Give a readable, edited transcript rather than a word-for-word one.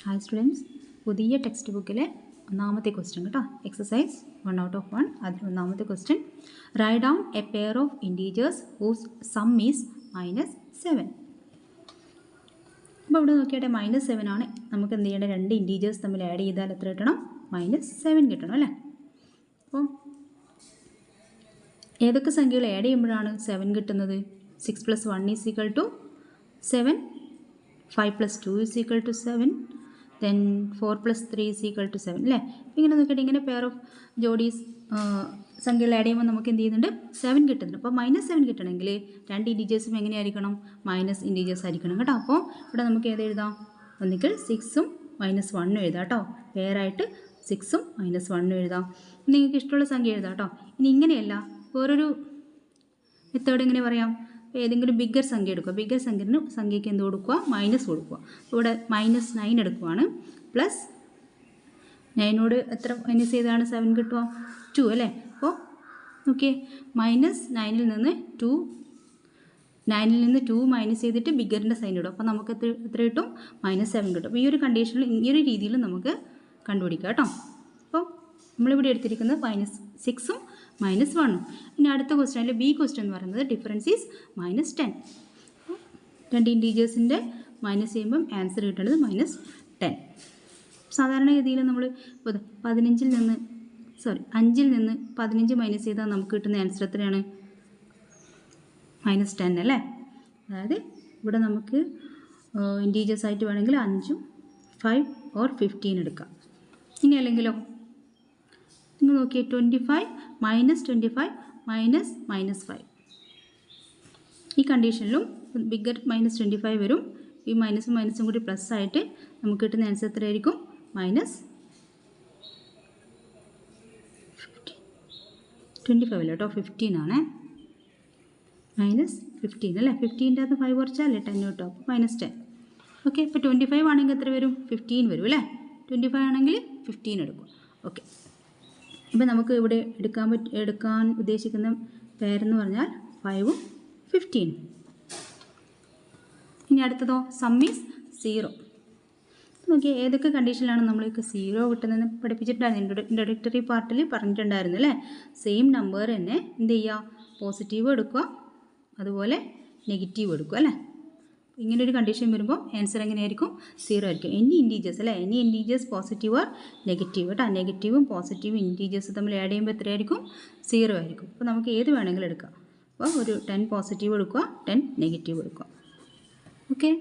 Hi students, പുതിയ text ബുക്കിലെ ഒന്നാമത്തെ ക്വസ്റ്റ്യൻ കേട്ടോ. Exercise 1 out of 1. അതിൽ ഒന്നാമത്തെ question, write down a pair of integers whose sum is -7. അപ്പോൾ ഇവിടെ നോക്കിയാട്ടെ, -7 ആണ്. നമുക്ക് എന്ത് ചെയ്യേണ്ടത്? രണ്ട് ഇൻറ്റീജേഴ്സ് തമ്മിൽ ആഡ് ചെയ്താൽ എത്ര കിട്ടണം? -7 കിട്ടണം അല്ലേ? അപ്പം ഏതൊക്കെ സംഖ്യകൾ ആഡ് ചെയ്യുമ്പോഴാണ് 7 കിട്ടുന്നത്? 6 + 1 = 7, 5 + 2 = 7, then 4 + 3 = 7 അല്ലേ? ഇങ്ങനെ നോക്കിയിട്ട് ഇങ്ങനെ പെയർ ഓഫ് ജോഡീസ് സംഖ്യകൾ ആഡ് ചെയ്യുമ്പോൾ നമുക്ക് എന്ത് ചെയ്യുന്നുണ്ട്? 7 കിട്ടുന്നുണ്ട്. അപ്പോൾ -7 കിട്ടണമെങ്കിൽ രണ്ട് ഇൻറ്റീജേഴ്സും എങ്ങനെയായിരിക്കണം? മൈനസ് ഇൻറ്റീജേഴ്സ് ആയിരിക്കണം കേട്ടോ. അപ്പോൾ ഇവിടെ നമുക്ക് ഏത് എഴുതാം? ഒന്നുകിൽ 6ഉം -1ഉം എഴുതാം കേട്ടോ. പെയറായിട്ട് 6ഉം -1ഉം എഴുതാം. നിങ്ങൾക്ക് ഇഷ്ടമുള്ള സംഖ്യ എഴുതാം കേട്ടോ. ഇനി ഇങ്ങനെയല്ല, വേറൊരു മെത്തേഡ് എങ്ങനെ പറയാം? ഏതെങ്കിലും ബിഗ്ഗർ സംഖ്യ എടുക്കുക. ബിഗ്ഗർ സംഖ്യയ്ക്ക് എന്ത് കൊടുക്കുക? മൈനസ് കൊടുക്കുക. ഇവിടെ -9 എടുക്കുവാണ്. പ്ലസ് 9നോട് എത്ര മൈനസ് ചെയ്താണ് 7 കിട്ടുക? 2 അല്ലേ? അപ്പോൾ നോക്കിയേ, -9ൽ നിന്ന് 2 മൈനസ് ചെയ്തിട്ട് ബിഗ്ഗറിൻ്റെ സൈൻ ഇടും. അപ്പോൾ നമുക്ക് എത്ര കിട്ടും? -7 കിട്ടും. അപ്പോൾ ഈ ഒരു കണ്ടീഷനിൽ ഈ ഒരു രീതിയിൽ നമുക്ക് കണ്ടുപിടിക്കാം കേട്ടോ. അപ്പോൾ നമ്മളിവിടെ എടുത്തിരിക്കുന്നത് -6ഉം -1ഉം. ഇനി അടുത്ത ക്വസ്റ്റ്യനിൽ ബി ക്വസ്റ്റ്യൻ എന്ന് പറയുന്നത് ഡിഫറൻസ് ഈസ് -10. രണ്ട് ഇൻറ്റീജേഴ്സിൻ്റെ മൈനസ് ചെയ്യുമ്പം ആൻസർ കിട്ടേണ്ടത് -10. സാധാരണഗതിയിൽ നമ്മൾ 5ൽ നിന്ന് 15 മൈനസ് ചെയ്താൽ നമുക്ക് കിട്ടുന്ന ആൻസർ എത്രയാണ്? -10 അല്ലേ? അതായത് ഇവിടെ നമുക്ക് ഇൻറ്റീജേഴ്സ് ആയിട്ട് വേണമെങ്കിൽ 5ഉം 5 or 15 എടുക്കാം. ഇനി അല്ലെങ്കിലോ, നിങ്ങൾ നോക്കിയേ, 25 -25 -5. ഈ കണ്ടീഷനിലും ബിഗ്ഗർ -25 വരും. ഈ മൈനസും കൂടി പ്ലസ് ആയിട്ട് നമുക്ക് കിട്ടുന്ന ആൻസർ എത്രയായിരിക്കും? -25 അല്ല കേട്ടോ, 15 ആണ്. -15 അല്ലേ? 15ൻ്റെ അകത്ത് 5 കുറച്ചാലേ 10 കിട്ടും. അപ്പോൾ -10. ഓക്കെ, ഇപ്പോൾ 25 ആണെങ്കിൽ എത്ര വരും? 15 വരും അല്ലേ? 25 ആണെങ്കിൽ 15 എടുക്കും. ഓക്കെ, ഇപ്പോൾ നമുക്ക് ഇവിടെ എടുക്കാൻ ഉദ്ദേശിക്കുന്ന പേരെന്ന് പറഞ്ഞാൽ 5ഉം 15. ഇനി അടുത്തതോ, സം ഈസ് 0. നോക്കിയാൽ ഏതൊക്കെ കണ്ടീഷനിലാണ് നമ്മൾക്ക് 0 കിട്ടുന്നതെന്ന് പഠിപ്പിച്ചിട്ടുണ്ടായിരുന്നു. ഇൻട്രൊഡക്ടറി പാർട്ടിൽ പറഞ്ഞിട്ടുണ്ടായിരുന്നു അല്ലേ? സെയിം നമ്പർ തന്നെ എന്ത് ചെയ്യുക? പോസിറ്റീവ് എടുക്കുക, അതുപോലെ നെഗറ്റീവ് എടുക്കുക അല്ലേ? ഇങ്ങനൊരു കണ്ടീഷൻ വരുമ്പോൾ ആൻസർ എങ്ങനെയായിരിക്കും? 0 ആയിരിക്കും. എനി ഇൻറ്റീജേഴ്സ് അല്ലേ? Any integers positive or negative കേട്ടോ. നെഗറ്റീവും പോസിറ്റീവും ഇൻറ്റീജേഴ്സ് തമ്മിൽ ആഡ് ചെയ്യുമ്പോൾ എത്രയായിരിക്കും? 0 ആയിരിക്കും. അപ്പോൾ നമുക്ക് ഏത് വേണമെങ്കിലും എടുക്കാം. അപ്പോൾ ഒരു 10 പോസിറ്റീവ് എടുക്കുക, 10 നെഗറ്റീവ് എടുക്കുക. ഓക്കെ.